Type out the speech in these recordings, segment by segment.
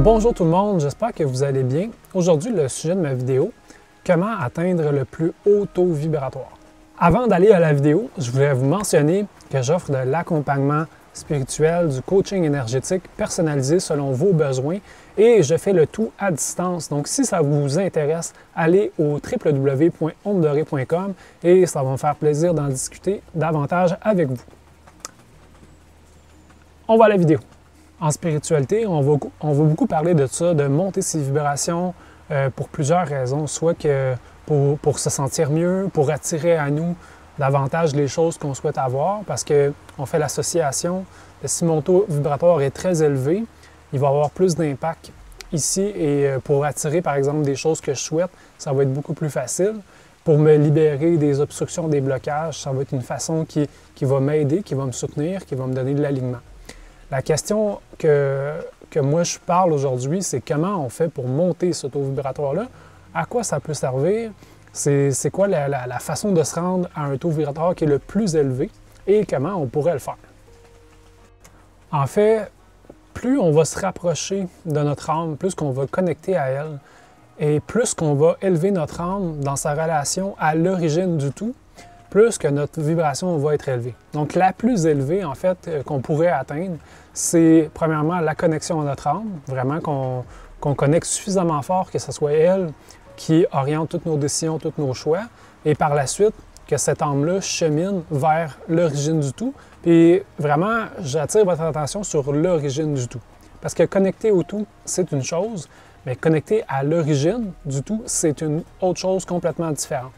Bonjour tout le monde, j'espère que vous allez bien. Aujourd'hui, le sujet de ma vidéo, comment atteindre le plus haut taux vibratoire. Avant d'aller à la vidéo, je voulais vous mentionner que j'offre de l'accompagnement spirituel, du coaching énergétique personnalisé selon vos besoins et je fais le tout à distance. Donc si ça vous intéresse, allez au www.ondedoré.com et ça va me faire plaisir d'en discuter davantage avec vous. On va à la vidéo. En spiritualité, on va beaucoup parler de ça, de monter ses vibrations pour plusieurs raisons, soit que pour se sentir mieux, pour attirer à nous davantage les choses qu'on souhaite avoir, parce qu'on fait l'association de si mon taux vibratoire est très élevé, il va avoir plus d'impact ici et pour attirer par exemple des choses que je souhaite, ça va être beaucoup plus facile. Pour me libérer des obstructions, des blocages, ça va être une façon qui va m'aider, qui va me soutenir, qui va me donner de l'alignement. La question que moi je parle aujourd'hui, c'est comment on fait pour monter ce taux vibratoire-là, à quoi ça peut servir, c'est quoi la façon de se rendre à un taux vibratoire qui est le plus élevé et comment on pourrait le faire. En fait, plus on va se rapprocher de notre âme, plus qu'on va connecter à elle et plus qu'on va élever notre âme dans sa relation à l'origine du tout, plus que notre vibration va être élevée. Donc la plus élevée, en fait, qu'on pourrait atteindre, c'est premièrement la connexion à notre âme, vraiment qu'on connecte suffisamment fort que ce soit elle qui oriente toutes nos décisions, tous nos choix, et par la suite, que cette âme-là chemine vers l'origine du tout. Puis vraiment, j'attire votre attention sur l'origine du tout. Parce que connecter au tout, c'est une chose, mais connecter à l'origine du tout, c'est une autre chose complètement différente.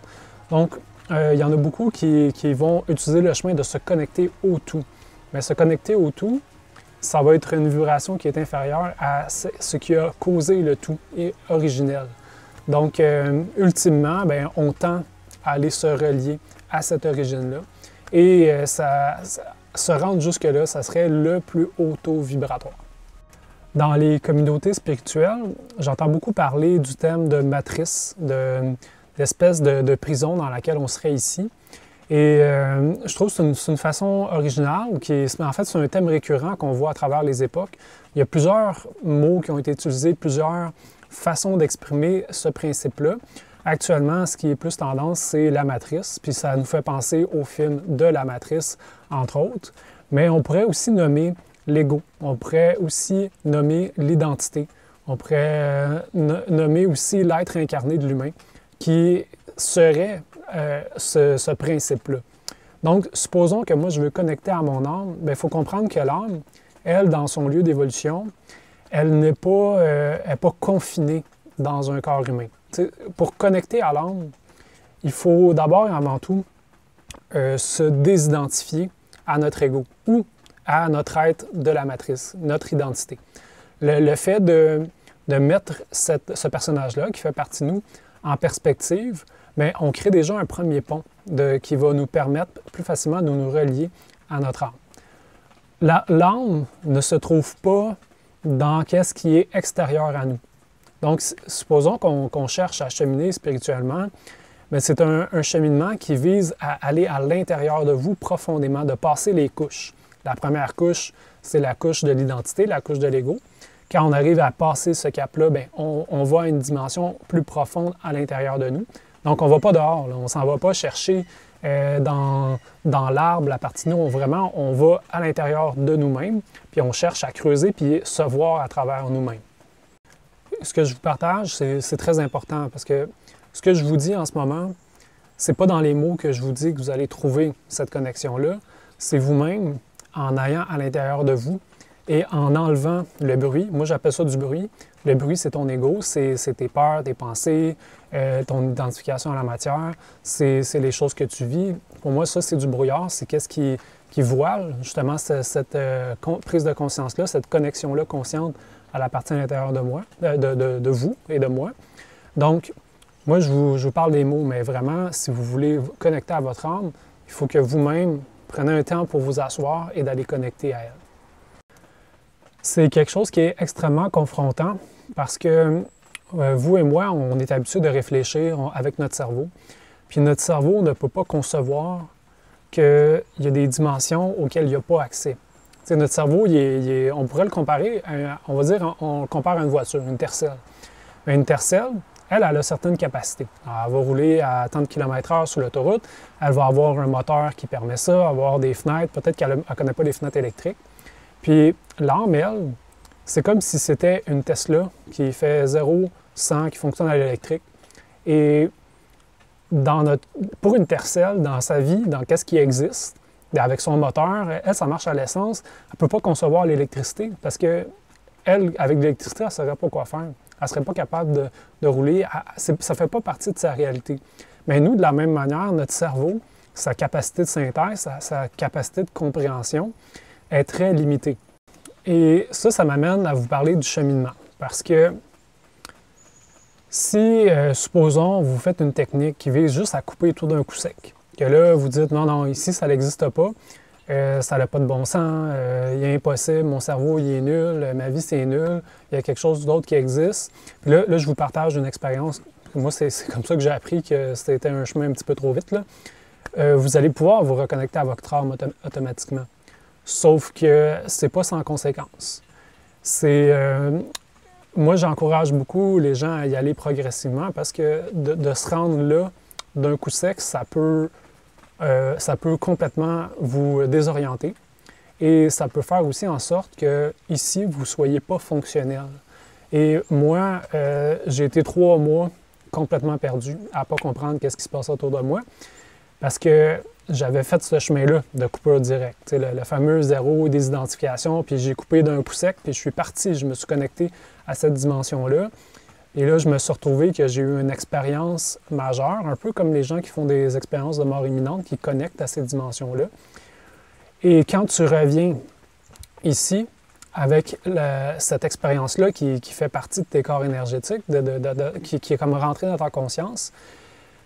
Donc, il y en a beaucoup qui vont utiliser le chemin de se connecter au tout. Mais se connecter au tout, ça va être une vibration qui est inférieure à ce qui a causé le tout et originel. Donc, ultimement, on tend à aller se relier à cette origine-là. Et se rendre jusque-là, ça serait le plus haut taux vibratoire. Dans les communautés spirituelles, j'entends beaucoup parler du thème de matrice, d'espèce de prison dans laquelle on serait ici. Et je trouve que c'est une façon originale, en fait, c'est un thème récurrent qu'on voit à travers les époques. Il y a plusieurs mots qui ont été utilisés, plusieurs façons d'exprimer ce principe-là. Actuellement, ce qui est plus tendance, c'est la matrice, puis ça nous fait penser au film de la matrice, entre autres. Mais on pourrait aussi nommer l'ego, on pourrait aussi nommer l'identité, on pourrait nommer aussi l'être incarné de l'humain, qui serait ce principe-là. Donc, supposons que moi, je veux connecter à mon âme, il faut comprendre que l'âme, elle, dans son lieu d'évolution, elle n'est pas confinée dans un corps humain. T'sais, pour connecter à l'âme, il faut d'abord et avant tout se désidentifier à notre ego ou à notre être de la matrice, notre identité. Le fait de mettre ce personnage-là, qui fait partie de nous, en perspective, mais on crée déjà un premier pont qui va nous permettre plus facilement de nous relier à notre âme. L'âme ne se trouve pas dans ce qui est extérieur à nous. Donc, supposons qu'on cherche à cheminer spirituellement, mais c'est un cheminement qui vise à aller à l'intérieur de vous profondément, de passer les couches. La première couche, c'est la couche de l'identité, la couche de l'ego. Quand on arrive à passer ce cap-là, on va à une dimension plus profonde à l'intérieur de nous. Donc, on ne va pas dehors, là. On ne s'en va pas chercher dans l'arbre, la partie nous. Vraiment, on va à l'intérieur de nous-mêmes, puis on cherche à creuser puis se voir à travers nous-mêmes. Ce que je vous partage, c'est très important parce que ce que je vous dis en ce moment, ce n'est pas dans les mots que je vous dis que vous allez trouver cette connexion-là. C'est vous-même, en allant à l'intérieur de vous et en enlevant le bruit. Moi, j'appelle ça du bruit. Le bruit, c'est ton ego, c'est tes peurs, tes pensées, ton identification à la matière, c'est les choses que tu vis. Pour moi, ça, c'est du brouillard. C'est qu'est-ce qui voile justement cette prise de conscience-là, cette connexion-là consciente à la partie à l'intérieur de moi, de vous et de moi. Donc, moi, je vous parle des mots, mais vraiment, si vous voulez vous connecter à votre âme, il faut que vous-même preniez un temps pour vous asseoir et d'aller connecter à elle. C'est quelque chose qui est extrêmement confrontant parce que vous et moi, on est habitués de réfléchir avec notre cerveau. Puis notre cerveau ne peut pas concevoir qu'il y a des dimensions auxquelles il n'y a pas accès. sais, notre cerveau, on pourrait le comparer, on va dire, on le compare à une voiture, une tercelle. Mais une tercelle, elle a certaines capacités. Alors, elle va rouler à tant de km/h sur l'autoroute, elle va avoir un moteur qui permet ça, avoir des fenêtres, peut-être qu'elle ne connaît pas les fenêtres électriques. Puis l'âme, elle, c'est comme si c'était une Tesla qui fait 0-100, qui fonctionne à l'électrique. Et pour une tercelle, dans sa vie, dans qu'est-ce qui existe, avec son moteur, elle, ça marche à l'essence, elle ne peut pas concevoir l'électricité parce que elle, avec l'électricité, elle ne saurait pas quoi faire. Elle ne serait pas capable de rouler. Ça ne fait pas partie de sa réalité. Mais nous, de la même manière, notre cerveau, sa capacité de synthèse, sa capacité de compréhension est très limitée. Et ça m'amène à vous parler du cheminement. Parce que si, supposons, vous faites une technique qui vise juste à couper tout d'un coup sec, que là, vous dites, non, non, ici, ça n'existe pas, ça n'a pas de bon sens, il est impossible, mon cerveau, il est nul, ma vie, c'est nul, il y a quelque chose d'autre qui existe. Puis là, je vous partage une expérience. Moi, c'est comme ça que j'ai appris que c'était un chemin un petit peu trop vite, là. Vous allez pouvoir vous reconnecter à votre âme automatiquement. Sauf que c'est pas sans conséquence. Moi, j'encourage beaucoup les gens à y aller progressivement parce que de se rendre là d'un coup sec, ça peut complètement vous désorienter et ça peut faire aussi en sorte que ici, vous ne soyez pas fonctionnel. Et moi, j'ai été 3 mois complètement perdu à ne pas comprendre qu'est-ce qui se passe autour de moi parce que j'avais fait ce chemin-là de coupure directe, le fameux zéro désidentification, puis j'ai coupé d'un coup sec, puis je suis parti, je me suis connecté à cette dimension-là. Et là, je me suis retrouvé que j'ai eu une expérience majeure, un peu comme les gens qui font des expériences de mort imminente, qui connectent à ces dimensions-là. Et quand tu reviens ici, avec cette expérience-là qui fait partie de tes corps énergétiques, qui est comme rentrée dans ta conscience,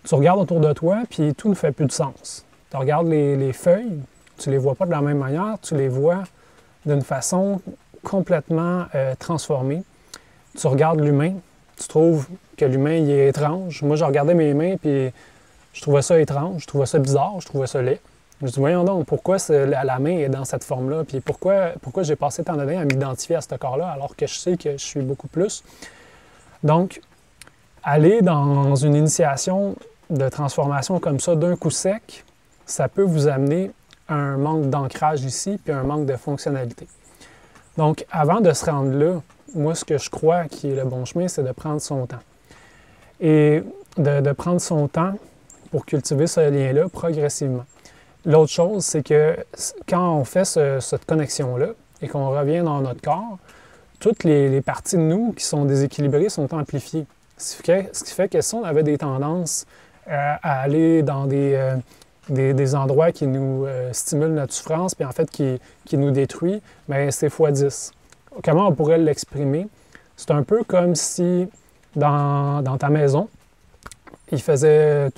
tu regardes autour de toi, puis tout ne fait plus de sens. Tu regardes les feuilles, tu ne les vois pas de la même manière, tu les vois d'une façon complètement transformée. Tu regardes l'humain, tu trouves que l'humain, il est étrange. Moi, je regardais mes mains, puis je trouvais ça étrange, je trouvais ça bizarre, je trouvais ça laid. Je me dis, voyons donc, pourquoi la main est dans cette forme-là, puis pourquoi j'ai passé tant d'années à m'identifier à ce corps-là, alors que je sais que je suis beaucoup plus. Donc, aller dans une initiation de transformation comme ça, d'un coup sec, ça peut vous amener un manque d'ancrage ici, puis un manque de fonctionnalité. Donc, avant de se rendre là, moi, ce que je crois qui est le bon chemin, c'est de prendre son temps. Et de prendre son temps pour cultiver ce lien-là progressivement. L'autre chose, c'est que quand on fait cette connexion-là et qu'on revient dans notre corps, toutes les parties de nous qui sont déséquilibrées sont amplifiées. Ce qui fait que si on avait des tendances à aller dans des endroits qui nous stimulent notre souffrance, puis en fait qui nous détruit, bien c'est x10. Comment on pourrait l'exprimer? C'est un peu comme si dans ta maison, il faisait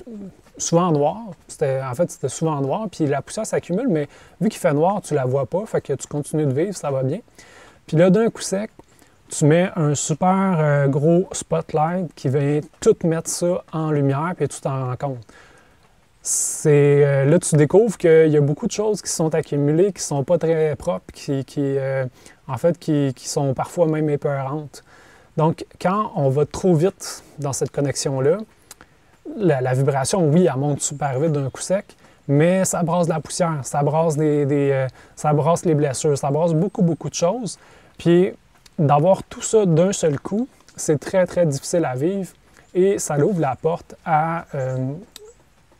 souvent noir. C'était souvent noir, puis la poussière s'accumule, mais vu qu'il fait noir, tu la vois pas, fait que tu continues de vivre, ça va bien. Puis là, d'un coup sec, tu mets un super gros spotlight qui vient tout mettre ça en lumière, puis tu t'en rends compte. Là, tu découvres qu'il y a beaucoup de choses qui sont accumulées, qui ne sont pas très propres, qui sont parfois même épeurantes. Donc, quand on va trop vite dans cette connexion-là, la vibration, oui, elle monte super vite d'un coup sec, mais ça brasse de la poussière, ça brasse ça brasse les blessures, ça brasse beaucoup, beaucoup de choses. Puis, d'avoir tout ça d'un seul coup, c'est très, très difficile à vivre et ça ouvre la porte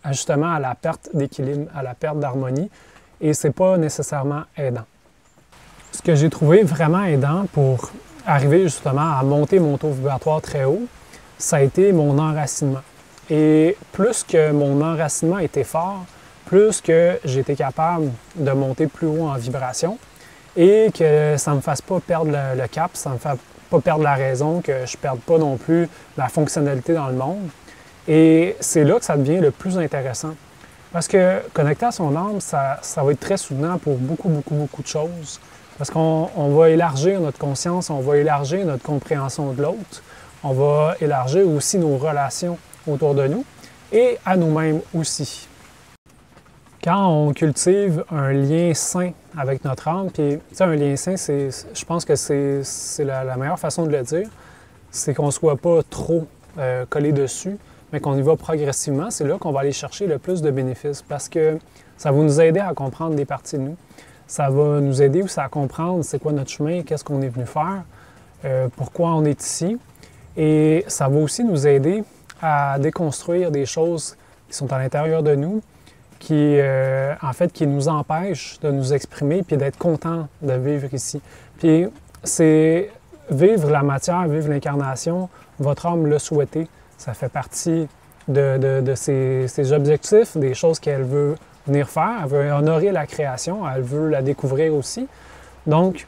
justement à la perte d'équilibre, à la perte d'harmonie et c'est pas nécessairement aidant. Ce que j'ai trouvé vraiment aidant pour arriver justement à monter mon taux vibratoire très haut, ça a été mon enracinement. Et plus que mon enracinement était fort, plus que j'étais capable de monter plus haut en vibration et que ça ne me fasse pas perdre le cap, ça ne me fasse pas perdre la raison, que je ne perde pas non plus la fonctionnalité dans le monde. Et c'est là que ça devient le plus intéressant. Parce que connecter à son âme, ça va être très soutenant pour beaucoup, beaucoup, beaucoup de choses. Parce qu'on va élargir notre conscience, on va élargir notre compréhension de l'autre, on va élargir aussi nos relations autour de nous et à nous-mêmes aussi. Quand on cultive un lien sain avec notre âme, puis un lien sain, je pense que c'est la meilleure façon de le dire, c'est qu'on ne soit pas trop collé dessus, mais qu'on y va progressivement. C'est là qu'on va aller chercher le plus de bénéfices parce que ça va nous aider à comprendre des parties de nous. Ça va nous aider aussi à comprendre c'est quoi notre chemin, qu'est-ce qu'on est venu faire, pourquoi on est ici. Et ça va aussi nous aider à déconstruire des choses qui sont à l'intérieur de nous, qui nous empêchent de nous exprimer puis d'être contents de vivre ici. Puis c'est vivre la matière, vivre l'incarnation, votre âme l'a souhaité. Ça fait partie de ses objectifs, des choses qu'elle veut venir faire. Elle veut honorer la création, elle veut la découvrir aussi. Donc,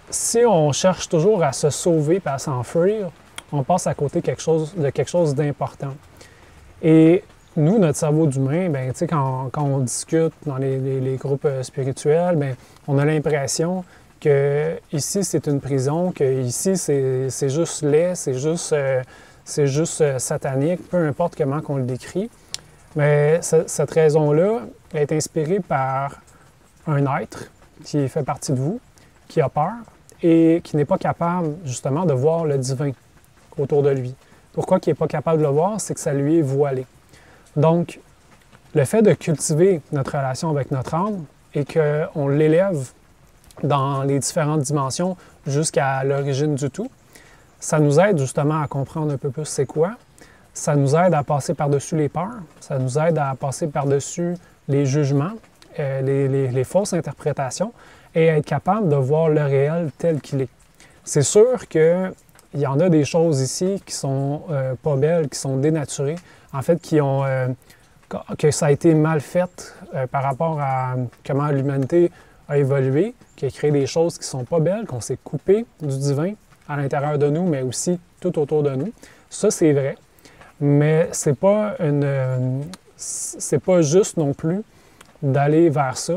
si on cherche toujours à se sauver et à s'enfuir, on passe à côté de quelque chose d'important. Et nous, notre cerveau d'humain, ben, quand on discute dans les groupes spirituels, ben, on a l'impression que ici c'est une prison, que ici c'est juste laid, c'est juste satanique, peu importe comment qu'on le décrit. Mais cette raison-là est inspirée par un être qui fait partie de vous, qui a peur et qui n'est pas capable justement de voir le divin autour de lui. Pourquoi il n'est pas capable de le voir? C'est que ça lui est voilé. Donc, le fait de cultiver notre relation avec notre âme et qu'on l'élève dans les différentes dimensions jusqu'à l'origine du tout, ça nous aide justement à comprendre un peu plus c'est quoi. Ça nous aide à passer par-dessus les peurs, ça nous aide à passer par-dessus les jugements, les fausses interprétations et à être capable de voir le réel tel qu'il est. C'est sûr qu'il y en a des choses ici qui sont pas belles, qui sont dénaturées, en fait, que ça a été mal fait par rapport à comment l'humanité a évolué, qui a créé des choses qui sont pas belles, qu'on s'est coupé du divin à l'intérieur de nous, mais aussi tout autour de nous. Ça, c'est vrai. Mais c'est pas juste non plus d'aller vers ça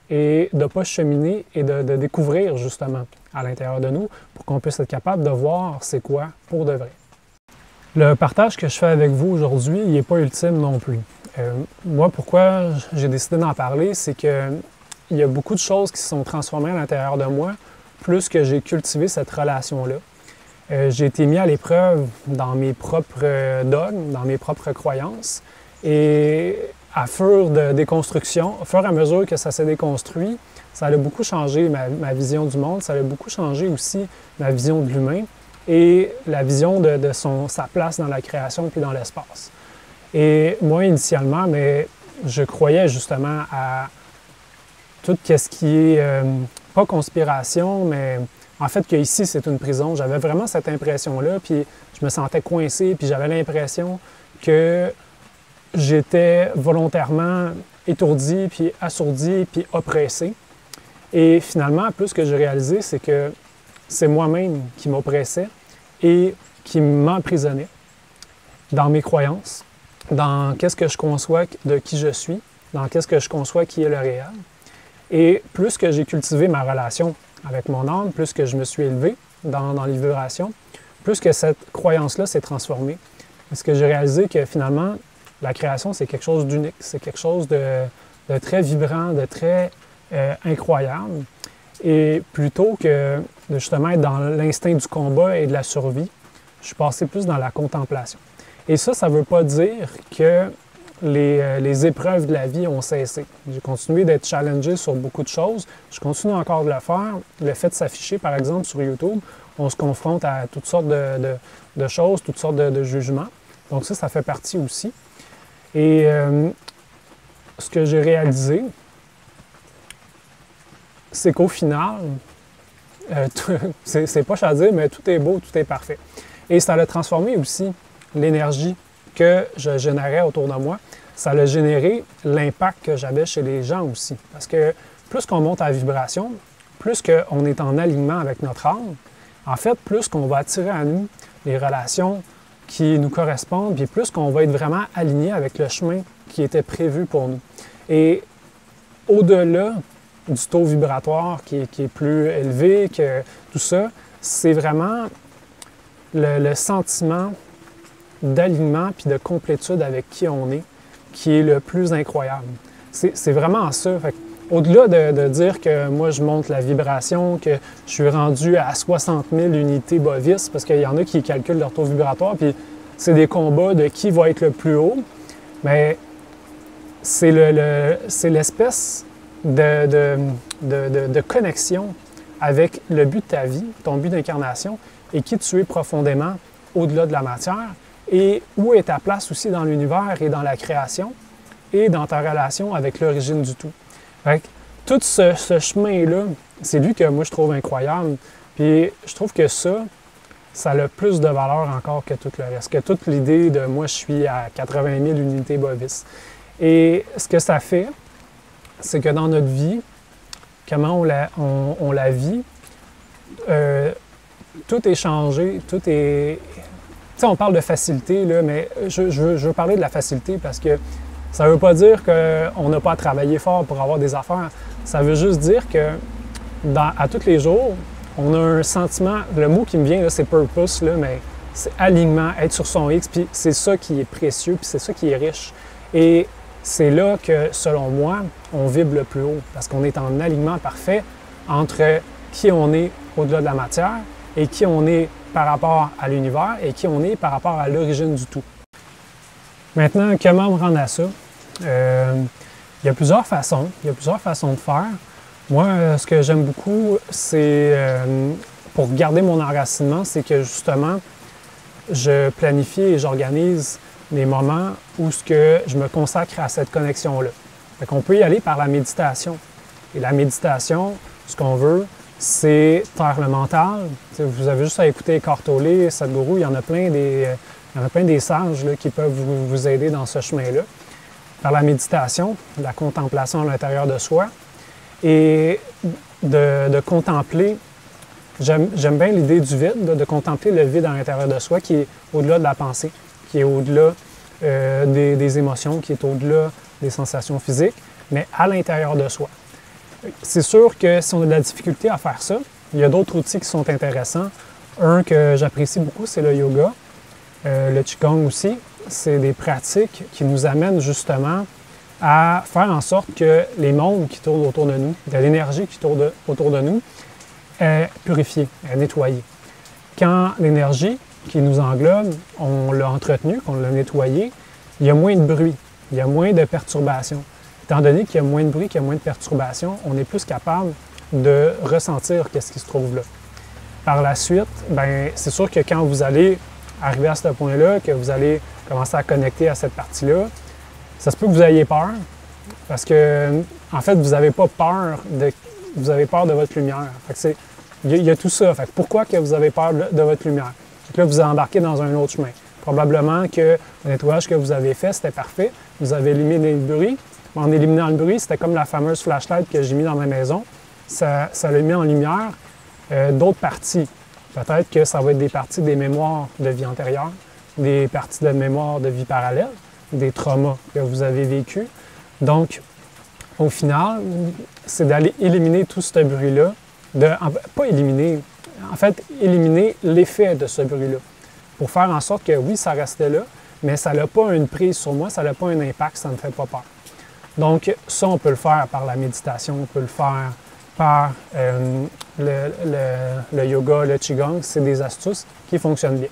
et de ne pas cheminer et de découvrir justement à l'intérieur de nous pour qu'on puisse être capable de voir c'est quoi pour de vrai. Le partage que je fais avec vous aujourd'hui, il n'est pas ultime non plus. Moi, pourquoi j'ai décidé d'en parler, c'est qu'il y a beaucoup de choses qui se sont transformées à l'intérieur de moi, plus que j'ai cultivé cette relation-là. J'ai été mis à l'épreuve dans mes propres dogmes, dans mes propres croyances. Et à fur de déconstruction, au fur et à mesure que ça s'est déconstruit, ça a beaucoup changé ma vision du monde, ça a beaucoup changé aussi ma vision de l'humain et la vision de sa place dans la création puis dans l'espace. Et moi, initialement, mais je croyais justement à tout ce qui est, pas conspiration, mais en fait qu'ici, c'est une prison. J'avais vraiment cette impression-là, puis je me sentais coincé, puis j'avais l'impression que j'étais volontairement étourdi, puis assourdi, puis oppressé. Et finalement, plus que j'ai réalisé, c'est que c'est moi-même qui m'oppressais et qui m'emprisonnait dans mes croyances, dans qu'est-ce que je conçois de qui je suis, dans qu'est-ce que je conçois qui est le réel. Et plus que j'ai cultivé ma relation avec mon âme, plus que je me suis élevé dans les vibrations, plus que cette croyance-là s'est transformée. Parce que j'ai réalisé que finalement, la création, c'est quelque chose d'unique, c'est quelque chose de très vibrant, de très incroyable. Et plutôt que de justement être dans l'instinct du combat et de la survie, je suis passé plus dans la contemplation. Et ça ne veut pas dire que les épreuves de la vie ont cessé. J'ai continué d'être challengé sur beaucoup de choses. Je continue encore de le faire. Le fait de s'afficher, par exemple, sur YouTube, on se confronte à toutes sortes de choses, toutes sortes de jugements. Donc ça fait partie aussi. Et ce que j'ai réalisé, c'est qu'au final, c'est pas à dire, mais tout est beau, tout est parfait. Et ça a transformé aussi l'énergie que je générais autour de moi. Ça a généré l'impact que j'avais chez les gens aussi. Parce que plus qu'on monte à la vibration, plus qu'on est en alignement avec notre âme, en fait, plus qu'on va attirer à nous les relations qui nous correspondent, puis plus qu'on va être vraiment aligné avec le chemin qui était prévu pour nous. Et au-delà du taux vibratoire qui est plus élevé que tout ça, c'est vraiment le sentiment d'alignement puis de complétude avec qui on est qui est le plus incroyable. C'est vraiment ça. Au-delà de dire que moi, je monte la vibration, que je suis rendu à 60 000 unités bovis, parce qu'il y en a qui calculent leur taux vibratoire, puis c'est des combats de qui va être le plus haut, mais c'est l'espèce de connexion avec le but de ta vie, ton but d'incarnation, et qui tu es profondément au-delà de la matière, et où est ta place aussi dans l'univers et dans la création, et dans ta relation avec l'origine du tout. Fait que tout ce chemin-là, c'est lui que moi je trouve incroyable, puis je trouve que ça a plus de valeur encore que tout le reste, que toute l'idée de moi je suis à 80 000 unités bovis. Et ce que ça fait, c'est que dans notre vie, comment on la vit, tout est changé, tout est... Tu sais, on parle de facilité, là, mais je veux parler de la facilité parce que ça ne veut pas dire qu'on n'a pas à travailler fort pour avoir des affaires. Ça veut juste dire que à tous les jours, on a un sentiment, le mot qui me vient, c'est purpose, là, mais c'est alignement, être sur son X, puis c'est ça qui est précieux, puis c'est ça qui est riche. Et c'est là que, selon moi, on vibre le plus haut, parce qu'on est en alignement parfait entre qui on est au-delà de la matière et qui on est par rapport à l'univers et qui on est par rapport à l'origine du tout. Maintenant, comment me rendre à ça? Il y a plusieurs façons. Il y a plusieurs façons de faire. Moi, ce que j'aime beaucoup, c'est, pour garder mon enracinement, c'est que justement, je planifie et j'organise des moments où je me consacre à cette connexion-là. Fait qu'on peut y aller par la méditation. Et la méditation, ce qu'on veut, c'est taire le mental. T'sais, vous avez juste à écouter Eckhart Tolle, Sadhguru, il y en a plein des sages là, qui peuvent vous aider dans ce chemin-là. Par la méditation, la contemplation à l'intérieur de soi et de contempler, j'aime bien l'idée du vide, de contempler le vide à l'intérieur de soi qui est au-delà de la pensée, qui est au-delà des émotions, qui est au-delà des sensations physiques, mais à l'intérieur de soi. C'est sûr que si on a de la difficulté à faire ça, il y a d'autres outils qui sont intéressants. Un que j'apprécie beaucoup, c'est le yoga. Le Qigong aussi, c'est des pratiques qui nous amènent justement à faire en sorte que les mondes qui tournent autour de nous, de l'énergie qui tourne autour de nous, est purifiée, est nettoyée. Quand l'énergie qui nous englobe, on l'a entretenue, qu'on l'a nettoyée, il y a moins de bruit, il y a moins de perturbations. Étant donné qu'il y a moins de bruit, qu'il y a moins de perturbations, on est plus capable de ressentir qu'est-ce qui se trouve là. Par la suite, bien, c'est sûr que quand vous allez arriver à ce point-là, que vous allez commencer à connecter à cette partie-là, ça se peut que vous ayez peur, parce que, en fait, vous n'avez pas peur vous avez peur de votre lumière. Fait que il y a tout ça. Fait que pourquoi que vous avez peur de votre lumière? Fait que là, vous embarquez dans un autre chemin. Probablement que le nettoyage que vous avez fait, c'était parfait. Vous avez éliminé le bruit. En éliminant le bruit, c'était comme la fameuse flashlight que j'ai mis dans ma maison. Ça l'a mis en lumière d'autres parties. Peut-être que ça va être des parties des mémoires de vie antérieure, des parties de mémoire de vie parallèle, des traumas que vous avez vécus. Donc, au final, c'est d'aller éliminer tout ce bruit-là. Pas éliminer, en fait, éliminer l'effet de ce bruit-là. Pour faire en sorte que oui, ça restait là, mais ça n'a pas une prise sur moi, ça n'a pas un impact, ça ne me fait pas peur. Donc, ça, on peut le faire par la méditation, on peut le faire par le yoga, le Qigong. C'est des astuces qui fonctionnent bien.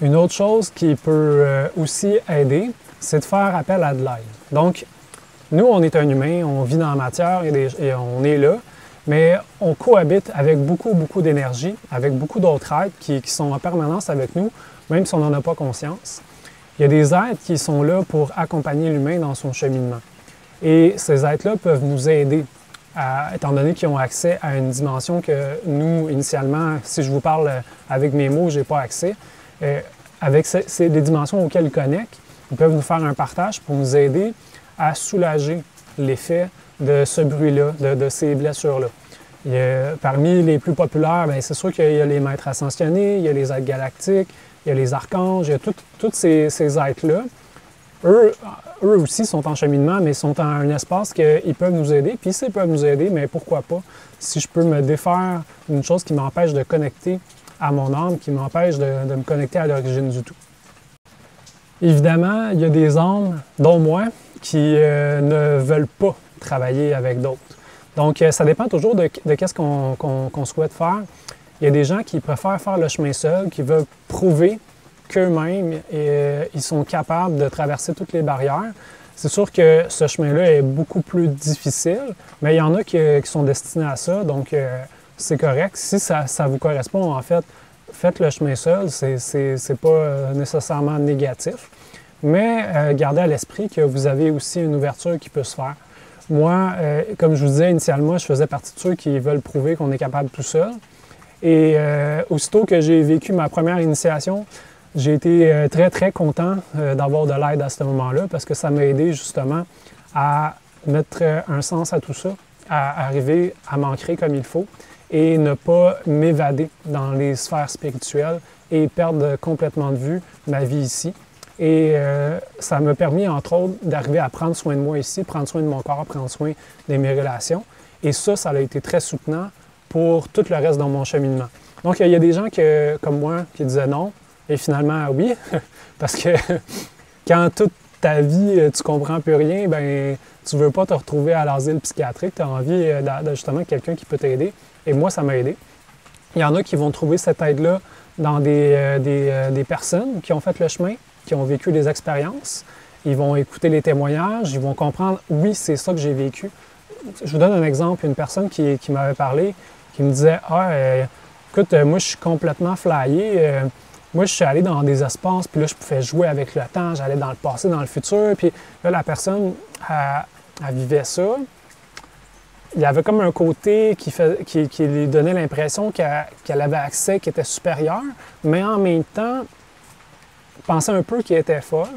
Une autre chose qui peut aussi aider, c'est de faire appel à de l'aide. Donc, nous, on est un humain, on vit dans la matière et on est là, mais on cohabite avec beaucoup, beaucoup d'énergie, avec beaucoup d'autres êtres qui sont en permanence avec nous, même si on n'en a pas conscience. Il y a des êtres qui sont là pour accompagner l'humain dans son cheminement. Et ces êtres-là peuvent nous aider, étant donné qu'ils ont accès à une dimension que nous, initialement, si je vous parle avec mes mots, je n'ai pas accès. Avec les dimensions auxquelles ils connectent, ils peuvent nous faire un partage pour nous aider à soulager l'effet de ce bruit-là, de ces blessures-là. Parmi les plus populaires, c'est sûr qu'il y a les maîtres ascensionnés, il y a les êtres galactiques, il y a les archanges, il y a tous ces êtres-là. Eux aussi sont en cheminement, mais sont en un espace qu'ils peuvent nous aider. Puis s'ils peuvent nous aider, mais pourquoi pas? Si je peux me défaire d'une chose qui m'empêche de connecter à mon âme, qui m'empêche de me connecter à l'origine du tout. Évidemment, il y a des âmes, dont moi, qui ne veulent pas travailler avec d'autres. Donc, ça dépend toujours de qu'est-ce qu'on souhaite faire. Il y a des gens qui préfèrent faire le chemin seul, qui veulent prouver qu'eux-mêmes, ils sont capables de traverser toutes les barrières. C'est sûr que ce chemin-là est beaucoup plus difficile, mais il y en a qui sont destinés à ça, donc c'est correct. Si ça vous correspond, en fait, faites le chemin seul, c'est pas nécessairement négatif, mais gardez à l'esprit que vous avez aussi une ouverture qui peut se faire. Moi, comme je vous disais initialement, je faisais partie de ceux qui veulent prouver qu'on est capable tout seul. Et aussitôt que j'ai vécu ma première initiation, j'ai été très, très content d'avoir de l'aide à ce moment-là parce que ça m'a aidé justement à mettre un sens à tout ça, à arriver à m'ancrer comme il faut et ne pas m'évader dans les sphères spirituelles et perdre complètement de vue ma vie ici. Et ça m'a permis, entre autres, d'arriver à prendre soin de moi ici, prendre soin de mon corps, prendre soin de mes relations. Et ça a été très soutenant pour tout le reste dans mon cheminement. Donc, il y a des gens comme moi qui disaient non, et finalement oui, parce que quand toute ta vie, tu comprends plus rien, ben tu veux pas te retrouver à l'asile psychiatrique, tu as envie justement quelqu'un qui peut t'aider. Et moi, ça m'a aidé. Il y en a qui vont trouver cette aide-là dans des personnes qui ont fait le chemin, qui ont vécu des expériences. Ils vont écouter les témoignages, ils vont comprendre, oui, c'est ça que j'ai vécu. Je vous donne un exemple, une personne qui m'avait parlé, qui me disait, écoute, moi, je suis complètement flyé. Moi, je suis allé dans des espaces, puis là, je pouvais jouer avec le temps, j'allais dans le passé, dans le futur, puis là, la personne, elle vivait ça. Il y avait comme un côté qui lui donnait l'impression qu'elle avait accès, qui était supérieur, mais en même temps, pensait un peu qu'elle était folle.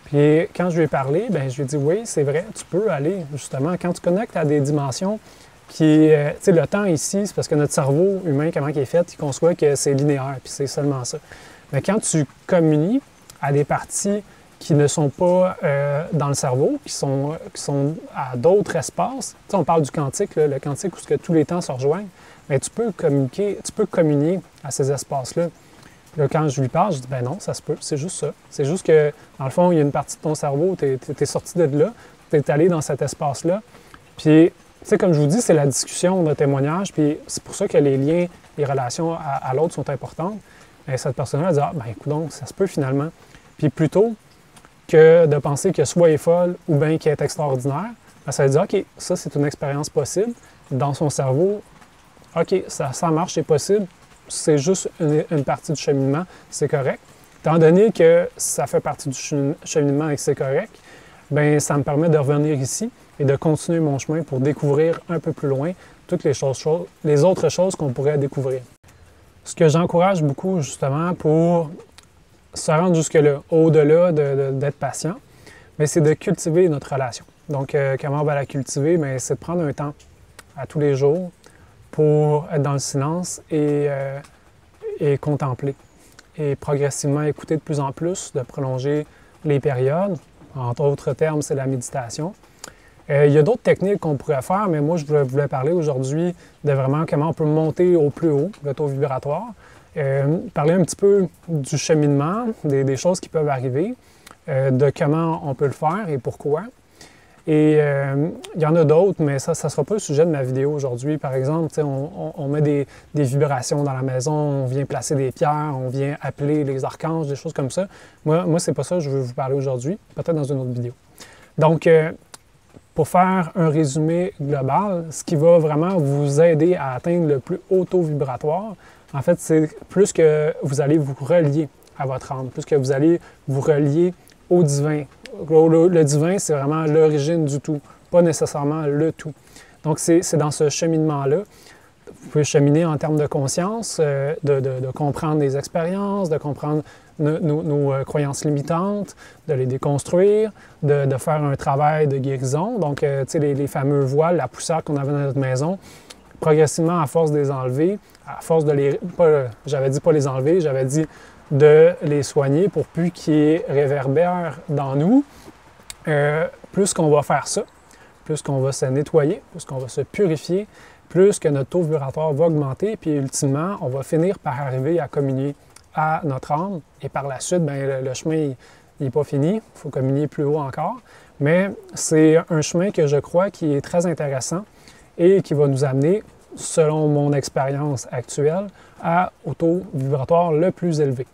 Puis quand je lui ai parlé, bien, je lui ai dit, oui, c'est vrai, tu peux aller, justement, quand tu connectes à des dimensions tu sais, le temps ici, c'est parce que notre cerveau humain, comment il est fait, il conçoit que c'est linéaire, puis c'est seulement ça. Mais quand tu communies à des parties qui ne sont pas dans le cerveau, qui sont à d'autres espaces, tu sais, on parle du quantique, là, le quantique où tous les temps se rejoignent, mais tu peux communier à ces espaces-là. Là, quand je lui parle, je dis, ben non, ça se peut, c'est juste ça. C'est juste que, dans le fond, il y a une partie de ton cerveau, tu es sorti de là, tu es allé dans cet espace-là, puis tu sais, comme je vous dis, c'est la discussion de témoignage, puis c'est pour ça que les liens, les relations à l'autre sont importantes. Et cette personne-là dit, ben écoute donc, ça se peut finalement. Puis plutôt que de penser que soit elle est folle ou bien qu'elle est extraordinaire, ben, ça veut dire, OK, ça c'est une expérience possible. Dans son cerveau, OK, ça marche, c'est possible, c'est juste une partie du cheminement, c'est correct. Étant donné que ça fait partie du cheminement et que c'est correct, bien, ça me permet de revenir ici et de continuer mon chemin pour découvrir un peu plus loin toutes les autres choses qu'on pourrait découvrir. Ce que j'encourage beaucoup, justement, pour se rendre jusque-là, au-delà d'être patient, c'est de cultiver notre relation. Donc, comment on va la cultiver? C'est de prendre un temps à tous les jours pour être dans le silence et contempler. Et progressivement écouter de plus en plus, de prolonger les périodes. Entre autres termes, c'est la méditation. Il y a d'autres techniques qu'on pourrait faire, mais moi, je voulais parler aujourd'hui de vraiment comment on peut monter au plus haut, le taux vibratoire. Parler un petit peu du cheminement, des choses qui peuvent arriver, de comment on peut le faire et pourquoi. Et il y en a d'autres, mais ça ne sera pas le sujet de ma vidéo aujourd'hui. Par exemple, on met des vibrations dans la maison, on vient placer des pierres, on vient appeler les archanges, des choses comme ça. Moi c'est pas ça que je veux vous parler aujourd'hui, peut-être dans une autre vidéo. Donc, pour faire un résumé global, ce qui va vraiment vous aider à atteindre le plus haut taux vibratoire, en fait, c'est plus que vous allez vous relier à votre âme, plus que vous allez vous relier au divin. Le divin, c'est vraiment l'origine du tout, pas nécessairement le tout. Donc, c'est dans ce cheminement-là. Vous pouvez cheminer en termes de conscience, de comprendre les expériences, de comprendre nos croyances limitantes, de les déconstruire, de faire un travail de guérison. Donc, tu sais, les fameux voiles, la poussière qu'on avait dans notre maison, progressivement, à force de les enlever, à force de les... J'avais dit pas les enlever, j'avais dit de les soigner pour plus qu'ils réverbèrent dans nous. Plus qu'on va faire ça, plus qu'on va se nettoyer, plus qu'on va se purifier, plus que notre taux vibratoire va augmenter, puis ultimement, on va finir par arriver à communier à notre âme. Et par la suite, bien, le chemin, il n'est pas fini, il faut communier plus haut encore, mais c'est un chemin que je crois qui est très intéressant et qui va nous amener, selon mon expérience actuelle, au taux vibratoire le plus élevé.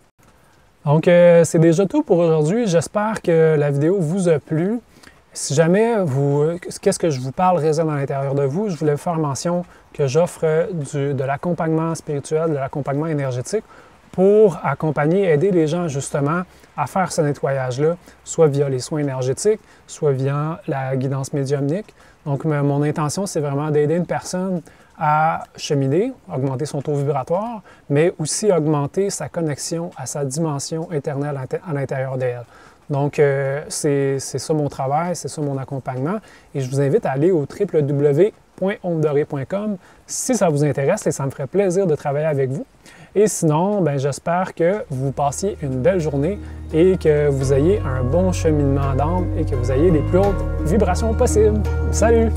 Donc, c'est déjà tout pour aujourd'hui. J'espère que la vidéo vous a plu. Si jamais qu'est-ce que je vous parle résonne à l'intérieur de vous, je voulais vous faire mention que j'offre de l'accompagnement spirituel, de l'accompagnement énergétique pour accompagner, aider les gens justement à faire ce nettoyage-là, soit via les soins énergétiques, soit via la guidance médiumnique. Donc, mon intention, c'est vraiment d'aider une personne à cheminer, augmenter son taux vibratoire, mais aussi augmenter sa connexion à sa dimension éternelle à l'intérieur d'elle. Donc, c'est ça mon travail, c'est ça mon accompagnement. Et je vous invite à aller au www.ondedoré.com si ça vous intéresse et ça me ferait plaisir de travailler avec vous. Et sinon, ben, j'espère que vous passiez une belle journée et que vous ayez un bon cheminement d'âme et que vous ayez les plus hautes vibrations possibles. Salut!